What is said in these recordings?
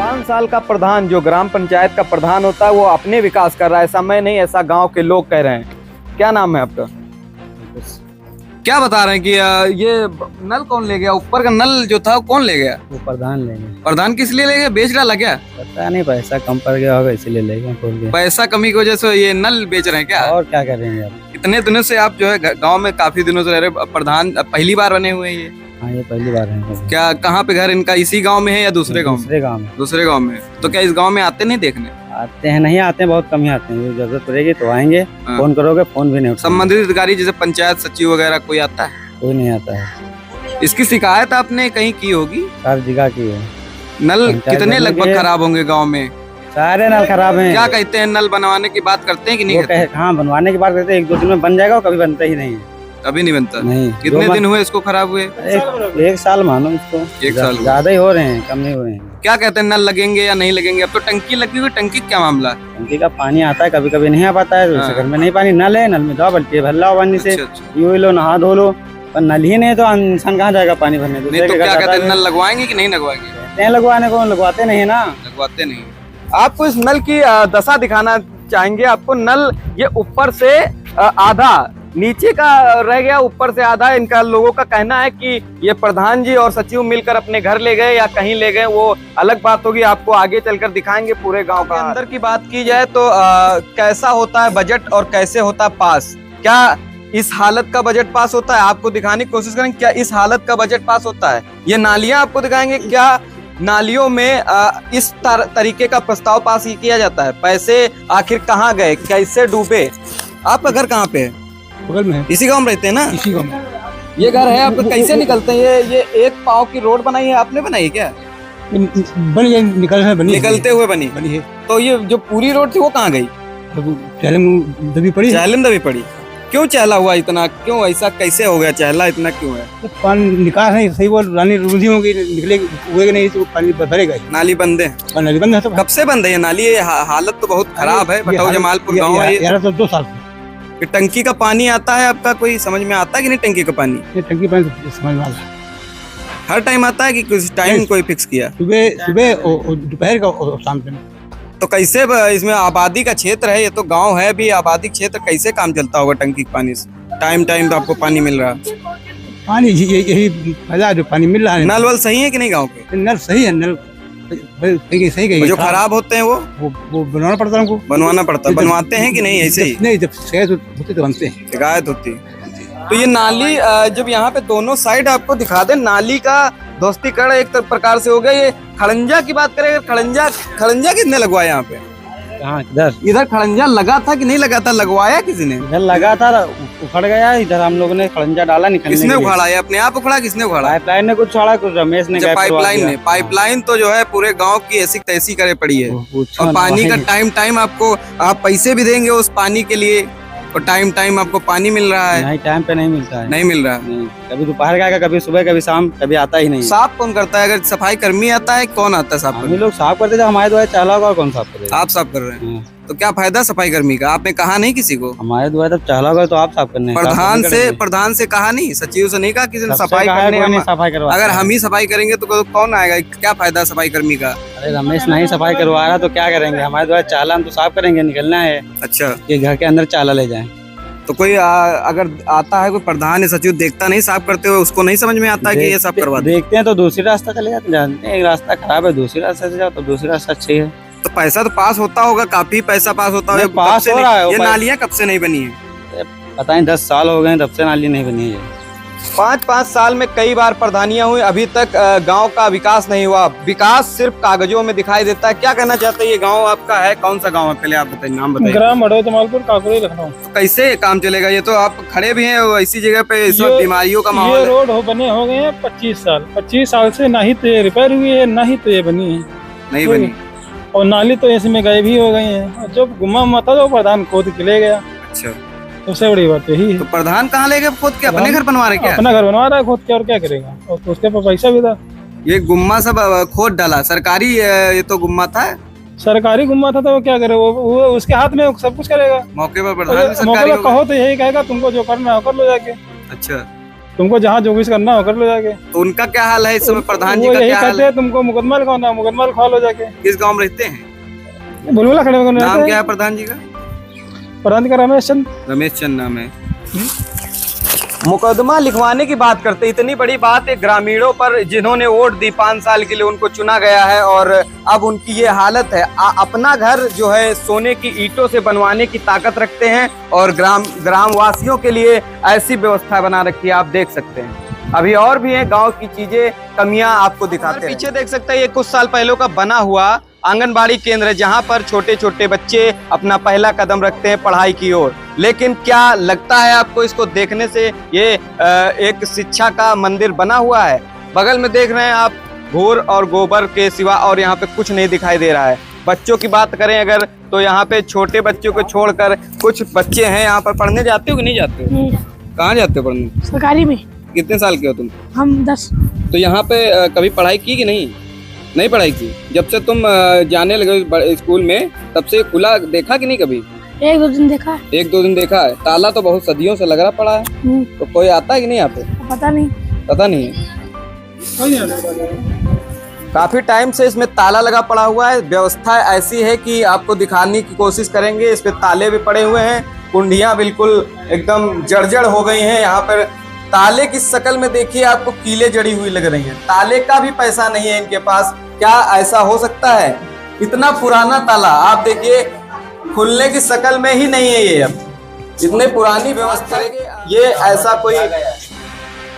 5 साल का प्रधान जो ग्राम पंचायत का प्रधान होता है वो अपने विकास कर रहा है, ऐसा मैं नहीं, ऐसा गांव के लोग कह रहे हैं। क्या नाम है आपका? क्या बता रहे हैं कि ये नल कौन ले गया? ऊपर का नल जो था वो कौन ले गया? वो प्रधान ले गए। प्रधान किस लिए ले गया? बेच डाला क्या? पता नहीं, पैसा कम पड़ गया होगा इसलिए ले गए खोल के। पैसा कमी की वजह से ये नल बेच रहे हैं क्या? और क्या करेंगे आप? इतने दिनों से आप जो है गांव में काफी दिनों से रह रहे, प्रधान पहली बार बने हुए हैं ये? हाँ, ये पहली बार है। क्या कहाँ पे घर इनका? इसी गांव में है या दूसरे गांव में? दूसरे गाँव में। दूसरे गांव में। तो क्या इस गांव में आते नहीं देखने? आते हैं, नहीं आते हैं, बहुत कम ही आते हैं। जरूरत पड़ेगी तो आएंगे। हाँ। फोन करोगे, फोन भी नहीं उठाएंगे। संबंधित अधिकारी जैसे पंचायत सचिव वगैरह कोई आता है? कोई नहीं आता है। इसकी शिकायत आपने कहीं की होगी? हर जगह की है। नल पंचायत कितने बनने लगभग के- खराब होंगे गांव में? सारे नल खराब हैं। क्या कहते हैं, नल बनवाने की बात करते हैं कि नहीं वो कहते? हाँ, बनवाने की बात करते हैं, 1-2 दिन में बन जाएगा, और कभी बनता ही नहीं है। कभी नहीं बनता? नहीं। कितने दिन हुए इसको खराब हुए? एक साल मानो इसको। एक साल हुआ। ज्यादा ही हो रहे हैं, कम नहीं हुए हैं। क्या कहते हैं, नल लगेंगे या नहीं लगेंगे? अब तो टंकी लगी हुई, टंकी क्या मामला है? टंकी का पानी आता है, कभी कभी नहीं आ पाता है। तो हाँ। घर में नहीं पानी, नल है, नल में जाओ, बल्टी भर लाओ पानी से, अच्छा, अच्छा। यूं ही लो, नहा धो लो। पर नल ही नहीं तो इंसान कहाँ जाएगा पानी भरने? नहीं तो क्या कहते हैं, नल लगवाएंगे कि नहीं लगवाएंगे? कहते हैं लगवाने को, लगवाते नहीं है ना। लगवाते नहीं। आपको इस नल की दशा दिखाना चाहेंगे। आपको नल ये ऊपर से आधा नीचे का रह गया, ऊपर से आधा। इनका लोगों का कहना है कि ये प्रधान जी और सचिव मिलकर अपने घर ले गए या कहीं ले गए, वो अलग बात होगी। आपको आगे चलकर दिखाएंगे पूरे गांव का। अंदर की बात की जाए तो कैसा होता है बजट और कैसे होता है पास? क्या इस हालत का बजट पास होता है? आपको दिखाने की कोशिश करेंगे क्या इस हालत का बजट पास होता है। ये नालियां आपको दिखाएंगे, क्या नालियों में इस तरीके का प्रस्ताव पास किया जाता है? पैसे आखिर कहाँ गए, कैसे डूबे? आपका घर कहाँ पे है? बगल में है। इसी गांव में रहते हैं ना? इसी गाँव में। ये घर है आपका। कैसे निकलते हैं? ये एक पाव की रोड बनाई है आपने, बनाई है क्या? बनी है, निकलते हुए बनी। बनी है। तो ये जो पूरी रोड थी वो कहाँ गई? चैलेंज दबी पड़ी है। चहलम दबी पड़ी। क्यों चहला हुआ इतना? क्यों ऐसा कैसे हो गया? चहला इतना क्यों है? तो पानी निकास नहीं सही, बोल रानी रूंधी होगी, निकलेगी हुएगा नहीं तो पानी भरेगा ही। नाली बंद है? नाली बंद है तो कब से बंद है ये नाली? ये हालत तो बहुत खराब है। बटाऊ जमालपुर गाँव है ये। यार तो 2 साल से ये टंकी का पानी आता है आपका, कोई समझ में आता है कि नहीं? टंकी का पानी ये टंकी पानी तो समझ में आ रहा है। हर टाइम आता है कि कुछ टाइम कोई फिक्स किया? सुबह और दोपहर का और शाम के। तो कैसे इसमें आबादी का क्षेत्र है, ये तो गांव है भी, आबादी क्षेत्र, कैसे काम चलता होगा टंकी के पानी से? टाइम टाइम तो आपको पानी मिल रहा है। पानी यही फायदा जो पानी मिल रहा है। नल वल सही है कि नहीं गांव के? नल सही है, नल सही गई। जो खराब होते हैं वो बनवाना पड़ता है हमको। बनवाना पड़ता है। बनवाते हैं कि नहीं ऐसे ही? नहीं, जब शिकायत होती तो बनते हैं। शिकायत होती है। तो ये नाली जब यहाँ पे दोनों साइड आपको दिखा दे, नाली का ध्वस्तीकरण एक प्रकार से हो गया। ये खड़ंजा की बात करें, खड़ंजा किसने लगवाया यहाँ पे? हाँ, इधर खड़ंजा लगा था कि नहीं लगा था? लगवाया किसी ने? इधर लगा था, उखड़ गया। इधर हम लोगों ने खड़ंजा डाला निकलने किसने के लिए। उखाड़ा? ये अपने आप उखड़ा? किसने उखाड़ा? पाइपलाइन ने कुछ छोड़ा, कुछ रमेश ने पाइपलाइन ने। पाइपलाइन तो जो है पूरे गांव की ऐसी तैसी करे पड़ी है। और पानी का टाइम आपको, आप पैसे भी देंगे उस पानी के लिए, और टाइम आपको पानी मिल रहा है? नहीं, टाइम पे नहीं मिलता है। नहीं मिल रहा। नहीं, कभी दोपहर का आएगा, कभी सुबह, कभी शाम, कभी आता ही नहीं। साफ कौन करता है? अगर सफाई कर्मी आता है, कौन आता है साफ हम करने? ही लोग साफ करते थे, हमारे द्वारा चाला होगा, और कौन साफ करेगा? आप साफ कर रहे हैं। हाँ। तो क्या फायदा सफाई कर्मी का? आपने कहा नहीं किसी को? हमारे द्वारा तब चाला होगा तो आप साफ करने। प्रधान से कहा नहीं? सचिव से नहीं कहा किसी ने सफाई करने? सफाई करवा। अगर हम ही सफाई करेंगे तो कौन आएगा? क्या फायदा सफाई कर्मी का? अरे रमेश नहीं सफाई करवा रहा तो क्या करेंगे? हमारे द्वारा चाला, हम तो साफ करेंगे, निकलना है अच्छा, कि घर के अंदर चाला ले जाए। तो कोई अगर आता है कोई प्रधान या सचिव, देखता नहीं साफ करते हुए, उसको नहीं समझ में आता है कि ये साफ करवा दे? देखते हैं तो दूसरी रास्ता चले जाते, जानते हैं एक रास्ता खराब है, दूसरी रास्ते से जाओ तो दूसरी रास्ता अच्छी है। तो पैसा तो पास होता होगा, काफी पैसा पास होता होगा। पास हो रहा है। ये नालियाँ कब से नहीं बनी है? पता नहीं 10 साल हो गए तब से नाली नहीं बनी है। 5 साल में कई बार प्रधानियां हुई, अभी तक गांव का विकास नहीं हुआ। विकास सिर्फ कागजों में दिखाई देता है। क्या कहना चाहते हैं? ये गांव आपका है, कौन सा गांव है? पहले आप बताइए, नाम बताइए। ग्राम बटाऊ जमालपुर, काकोरी, लखनऊ। तो कैसे काम चलेगा? ये तो आप खड़े भी हैं ऐसी जगह पे, इस वक्त बीमारियों का माहौल ये है। रोड बने हो गए हैं 25 साल से, ना ही तो ये रिपेयर हुई है, ना ही तो ये बनी है। नहीं बनी। और नाली तो इसमें गायब ही हो गई है। और जब गुम्मा मता तो प्रधान खोद के ले गया। अच्छा, सबसे बड़ी बात यही है। तो प्रधान कहाँ ले गए खोद के? अपने घर बनवा रहे क्या? अपना घर बनवा रहा है खोद के, और क्या करेगा? और तो उसके पास पैसा भी था। ये गुम्मा सब खोद डाला सरकारी? ये तो गुम्मा था, सरकारी गुम्मा था, तो वो क्या करे? वो उसके हाथ में सब कुछ करेगा। मौके पर प्रधान भी मौके सरकारी पर होगा। कहो तो यही कहेगा तुमको जो करना है कर लो जाके। अच्छा, तुमको जहाँ जो कुछ करना हो कर लो जाके। तो उनका क्या हाल है इस समय, प्रधान जी वो का यही क्या हाल कहते है? हैं तुमको मुकदमा लिखवाना, मुकदमा लिखवा लो जाके। किस गांव में रहते हैं? बुलबुला खड़े में नाम क्या है प्रधान जी का? प्रधान जी का रमेश चंद। रमेश चंद नाम है। मुकदमा लिखवाने की बात करते, इतनी बड़ी बात है ग्रामीणों पर जिन्होंने वोट दी, 5 साल के लिए उनको चुना गया है और अब उनकी ये हालत है। अपना घर जो है सोने की ईंटों से बनवाने की ताकत रखते हैं और ग्रामवासियों के लिए ऐसी व्यवस्था बना रखी है, आप देख सकते हैं। अभी और भी है गांव की चीजें, कमियां आपको दिखाते हैं। पीछे देख सकते हैं, ये कुछ साल पहले का बना हुआ आंगनबाड़ी केंद्र है जहां पर छोटे छोटे बच्चे अपना पहला कदम रखते हैं पढ़ाई की ओर। लेकिन क्या लगता है आपको इसको देखने से ये एक शिक्षा का मंदिर बना हुआ है? बगल में देख रहे हैं आप, घूर और गोबर के सिवा और यहाँ पे कुछ नहीं दिखाई दे रहा है। बच्चों की बात करें अगर, तो यहाँ पे छोटे बच्चों को छोड़कर कुछ बच्चे हैं यहाँ पर। पढ़ने जाते हो कि नहीं जाते हो? कहाँ जाते हो पढ़ने? सरकारी में। कितने साल के हो तुम? हम 10। तो यहाँ पे कभी पढ़ाई की कि नहीं पढ़ाई की? जब से तुम जाने लगे स्कूल में तब से खुला देखा कि नहीं कभी? 1-2 दिन देखा है। 1-2 दिन देखा है। ताला तो बहुत सदियों से लग रहा पड़ा है। तो कोई आता है कि नहीं यहाँ पे? पता नहीं। पता नहीं है। काफी टाइम से इसमें ताला लगा पड़ा हुआ है। व्यवस्था ऐसी है कि आपको दिखाने की कोशिश करेंगे। इस पे ताले भी पड़े हुए हैं, कुंडियां बिल्कुल एकदम जर्जर हो गई हैं। यहाँ पर ताले की शक्ल में देखिए, आपको कीले जड़ी हुई लग रही हैं। ताले का भी पैसा नहीं है इनके पास। क्या ऐसा हो सकता है? इतना पुराना ताला आप देखिए, खुलने की शक्ल में ही नहीं है ये। अब इतने पुरानी व्यवस्था, ये ऐसा कोई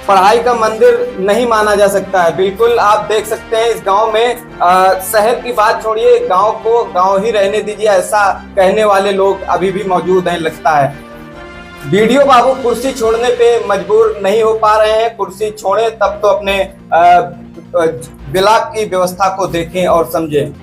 पढ़ाई का मंदिर नहीं माना जा सकता है। बिल्कुल आप देख सकते हैं इस गांव में शहर की बात छोड़िए, गांव को गांव ही रहने दीजिए, ऐसा कहने वाले लोग अभी भी मौजूद हैं लगता है। वीडियो बाबू कुर्सी छोड़ने पे मजबूर नहीं हो पा रहे हैं। कुर्सी छोड़ें तब तो अपने ब्लॉक की व्यवस्था को देखें और समझें।